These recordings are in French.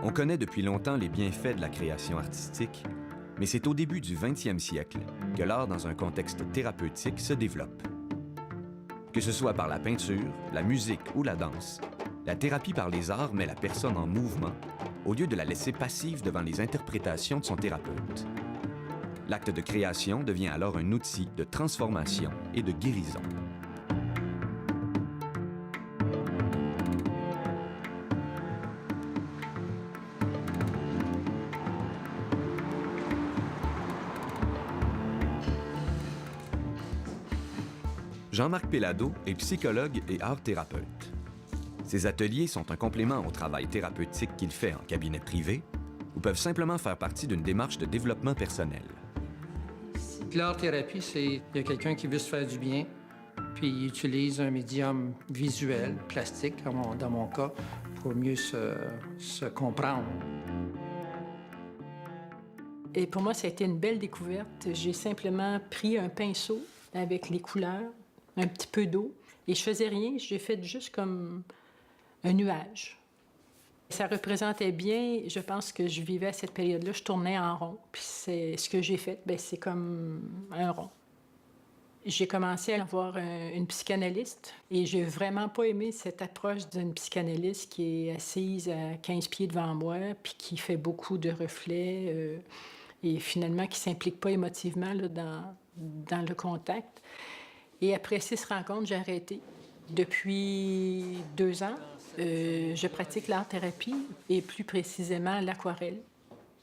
On connaît depuis longtemps les bienfaits de la création artistique, mais c'est au début du 20e siècle que l'art dans un contexte thérapeutique se développe. Que ce soit par la peinture, la musique ou la danse, la thérapie par les arts met la personne en mouvement au lieu de la laisser passive devant les interprétations de son thérapeute. L'acte de création devient alors un outil de transformation et de guérison. Jean-Marc Péladeau est psychologue et art-thérapeute. Ses ateliers sont un complément au travail thérapeutique qu'il fait en cabinet privé ou peuvent simplement faire partie d'une démarche de développement personnel. L'art-thérapie, c'est il y a quelqu'un qui veut se faire du bien, puis il utilise un médium visuel, plastique, dans mon cas, pour mieux se comprendre. Et pour moi, ça a été une belle découverte. J'ai simplement pris un pinceau avec les couleurs, un petit peu d'eau, et je faisais rien, j'ai fait juste comme un nuage. Ça représentait bien, je pense que je vivais à cette période-là, je tournais en rond, puis c'est ce que j'ai fait, bien, c'est comme un rond. J'ai commencé à voir une psychanalyste et j'ai vraiment pas aimé cette approche d'une psychanalyste qui est assise à 15 pieds devant moi, puis qui fait beaucoup de reflets et finalement qui s'implique pas émotivement là, dans le contact. Et après 6 rencontres, j'ai arrêté. Depuis 2 ans, je pratique l'art-thérapie et plus précisément l'aquarelle.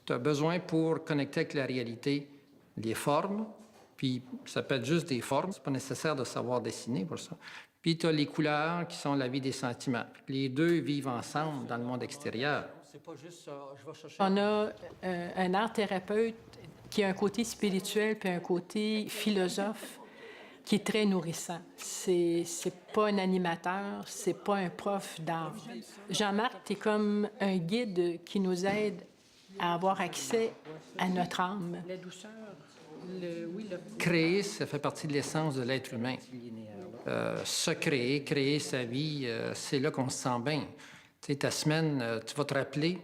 Tu as besoin pour connecter avec la réalité les formes, puis ça peut être juste des formes, c'est pas nécessaire de savoir dessiner pour ça. Puis tu as les couleurs qui sont la vie des sentiments. Les deux vivent ensemble dans le monde extérieur. C'est pas juste ça, je vais chercher... On a un art-thérapeute qui a un côté spirituel puis un côté philosophe qui est très nourrissant. C'est pas un animateur, c'est pas un prof d'art. Jean-Marc, t'es comme un guide qui nous aide à avoir accès à notre âme. La douceur, Créer, ça fait partie de l'essence de l'être humain. Se créer, créer sa vie, c'est là qu'on se sent bien. Tu sais, ta semaine, tu vas te rappeler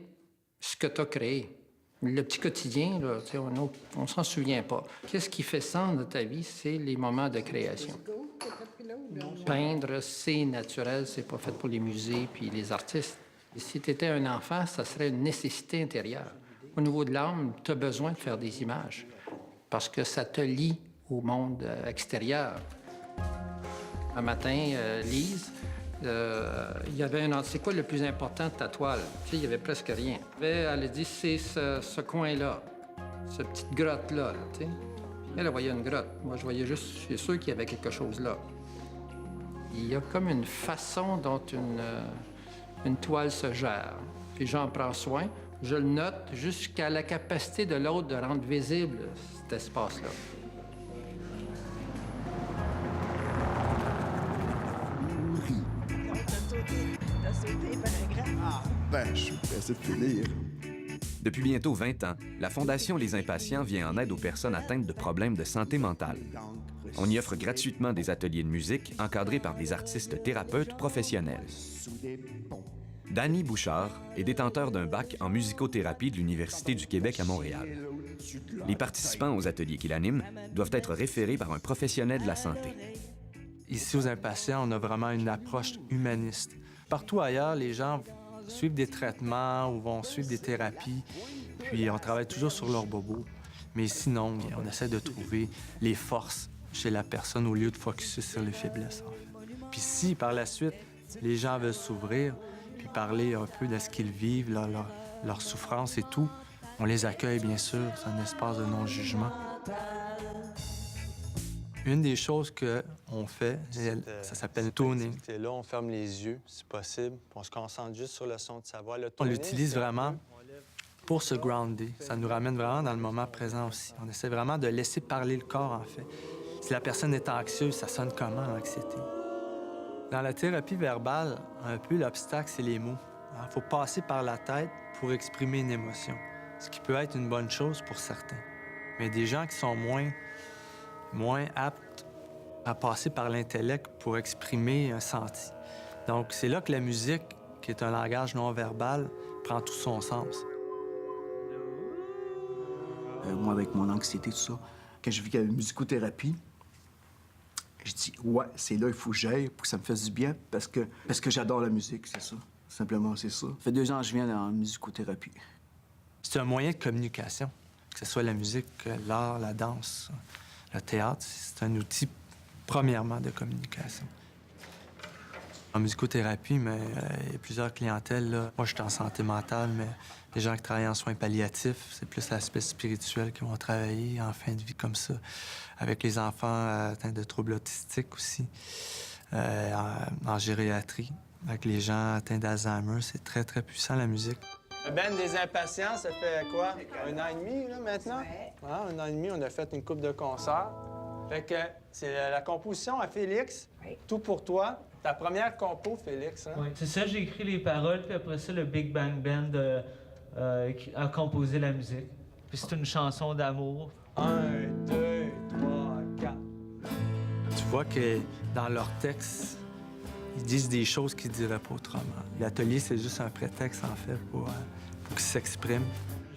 ce que tu as créé. Le petit quotidien, là, on ne s'en souvient pas. Qu'est-ce qui fait sens de ta vie? C'est les moments de création. Peindre, c'est naturel, c'est pas fait pour les musées puis les artistes. Et si tu étais un enfant, ça serait une nécessité intérieure. Au niveau de l'âme, tu as besoin de faire des images parce que ça te lie au monde extérieur. Un matin, Lise, il y avait un... C'est quoi le plus important de ta toile? Tu sais, il y avait presque rien. Elle a dit, c'est ce coin-là, cette petite grotte-là, tu sais. Elle voyait une grotte. Moi, je voyais juste, je suis sûr qu'il y avait quelque chose là. Il y a comme une façon dont une toile se gère. Puis j'en prends soin. Je le note jusqu'à la capacité de l'autre de rendre visible cet espace-là. Je suis pressé de finir. Depuis bientôt 20 ans, la Fondation Les Impatients vient en aide aux personnes atteintes de problèmes de santé mentale. On y offre gratuitement des ateliers de musique encadrés par des artistes thérapeutes professionnels. Danny Bouchard est détenteur d'un bac en musicothérapie de l'Université du Québec à Montréal. Les participants aux ateliers qu'il anime doivent être référés par un professionnel de la santé. Ici, aux Impatients, on a vraiment une approche humaniste. Partout ailleurs, les gens suivent des traitements ou vont suivre des thérapies, puis on travaille toujours sur leur bobo. Mais sinon, on essaie de trouver les forces chez la personne au lieu de focusser sur les faiblesses, en fait. Puis si, par la suite, les gens veulent s'ouvrir, puis parler un peu de ce qu'ils vivent, leur souffrance et tout, on les accueille, bien sûr. C'est un espace de non-jugement. Une des choses qu'on fait, ça s'appelle toning. Là, on ferme les yeux, si possible, puis on se concentre juste sur le son de sa voix. On l'utilise vraiment pour se grounder. Ça nous ramène vraiment dans le moment présent aussi. On essaie vraiment de laisser parler le corps, en fait. Si la personne est anxieuse, ça sonne comment, l'anxiété? Dans la thérapie verbale, un peu l'obstacle, c'est les mots. Il faut passer par la tête pour exprimer une émotion, ce qui peut être une bonne chose pour certains. Mais des gens qui sont moins aptes à passer par l'intellect pour exprimer un senti. Donc, c'est là que la musique, qui est un langage non verbal, prend tout son sens. Moi, avec mon anxiété, tout ça, quand je vis la musicothérapie, je dis, ouais, c'est là, il faut que j'aille pour que ça me fasse du bien parce que j'adore la musique, c'est ça. Simplement, c'est ça. Ça fait 2 ans que je viens en musicothérapie. C'est un moyen de communication, que ce soit la musique, l'art, la danse, le théâtre. C'est un outil, premièrement, de communication. En musicothérapie, mais il y a plusieurs clientèles. Là. Moi, je suis en santé mentale, mais les gens qui travaillent en soins palliatifs, c'est plus l'aspect spirituel qui vont travailler en fin de vie comme ça. Avec les enfants atteints de troubles autistiques aussi, en gériatrie. Avec les gens atteints d'Alzheimer, c'est très, très puissant, la musique. Le band des impatients, ça fait quoi? 1 an et demi, là, maintenant? Ah, 1 an et demi, on a fait une couple de concerts. Fait que c'est la composition à Félix, Tout pour toi. Ta première compo, Félix, hein? Oui, c'est ça, j'ai écrit les paroles, puis après ça, le Big Bang Band a composé la musique. Puis c'est une chanson d'amour. 1, 2, 3, 4. Tu vois que dans leur texte, ils disent des choses qu'ils ne diraient pas autrement. L'atelier, c'est juste un prétexte, en fait, pour qu'ils s'expriment.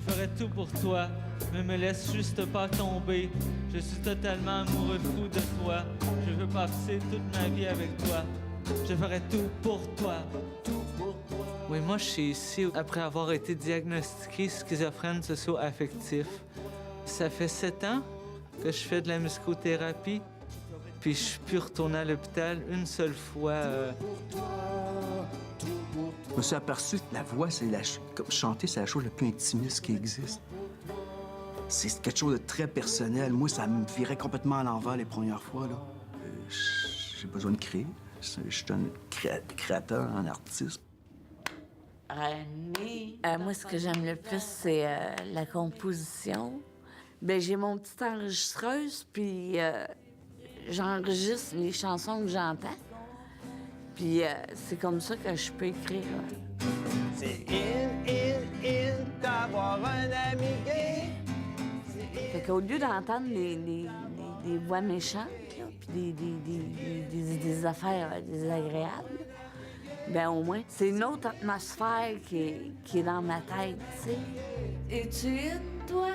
Je ferai tout pour toi, mais me laisse juste pas tomber. Je suis totalement amoureux fou de toi. Je veux passer toute ma vie avec toi. Je ferai tout pour toi. Tout pour toi. Oui, moi, je suis ici après avoir été diagnostiqué schizophrène socio-affectif. Ça fait 7 ans que je fais de la musicothérapie. Puis je suis plus retourné à l'hôpital une seule fois. Je me suis aperçu que la voix, comme chanter, c'est la chose la plus intimiste qui existe. C'est quelque chose de très personnel. Moi, ça me virait complètement à l'envers les premières fois, là. J'ai besoin de créer. Je suis un créateur, un artiste. Moi, ce que j'aime le plus, c'est la composition. Bien, j'ai mon petite enregistreuse, puis j'enregistre les chansons que j'entends. Puis c'est comme ça que je peux écrire. C'est in, d'avoir un ami gay. Fait qu'au lieu d'entendre des voix méchantes, là, puis des affaires désagréables, ben au moins, c'est une autre atmosphère qui est dans ma tête, tu sais. Es-tu in, toi?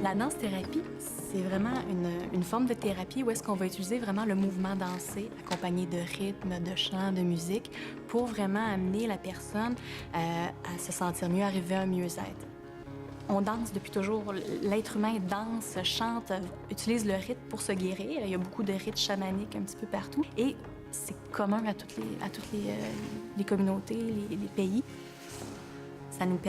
La danse-thérapie, c'est vraiment une forme de thérapie où est-ce qu'on va utiliser vraiment le mouvement dansé, accompagné de rythme, de chant, de musique, pour vraiment amener la personne à se sentir mieux, arriver à un mieux-être. On danse depuis toujours. L'être humain danse, chante, utilise le rythme pour se guérir. Il y a beaucoup de rites chamaniques un petit peu partout. Et c'est commun à toutes les communautés, les pays. Ça nous permet